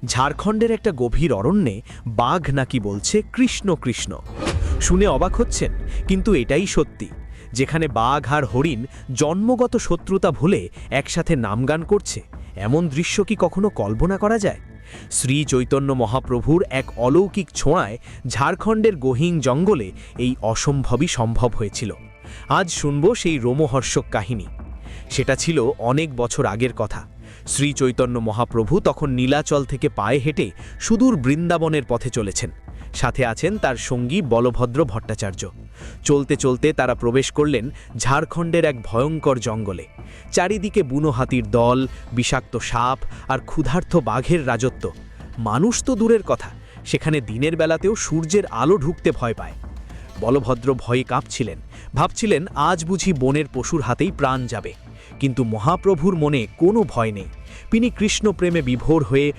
ঝাড়খণ্ডের একটা গভীর অরণ্যে বাঘ নাকি বলছে কৃষ্ণ কৃষ্ণ। শুনে অবাক হচ্ছেন, কিন্তু এটাই সত্যি। যেখানে বাঘ আর হরিণ জন্মগত শত্রুতা ভুলে একসাথে নামগান করছে, এমন দৃশ্য কি কখনো কল্পনা করা যায়? শ্রী চৈতন্য মহাপ্রভুর এক অলৌকিক ছোঁয়ায় ঝাড়খণ্ডের গহীন জঙ্গলে এই অসম্ভবই সম্ভব হয়েছিল। আজ শুনব সেই রোমহর্ষক কাহিনী। সেটা ছিল অনেক বছর আগের কথা। শ্রী চৈতন্য মহাপ্রভু তখন নীলাচল থেকে পায়ে হেঁটে সুদূর বৃন্দাবনের পথে চলেছেন। সাথে আছেন তার সঙ্গী বলভদ্র ভট্টাচার্য। চলতে চলতে তারা প্রবেশ করলেন ঝাড়খণ্ডের এক ভয়ঙ্কর জঙ্গলে। চারিদিকে বুনো হাতির দল, বিষাক্ত সাপ আর ক্ষুধার্ত বাঘের রাজত্ব। মানুষ তো দূরের কথা, সেখানে দিনের বেলাতেও সূর্যের আলো ঢুকতে ভয় পায়। বলভদ্র ভয়ে কাঁপছিলেন, ভাবছিলেন আজ বুঝি বনের পশুর হাতেই প্রাণ যাবে। কিন্তু মহাপ্রভুর মনে কোনো ভয় নেই। তিনি কৃষ্ণ প্রেমে বিভোর হয়ে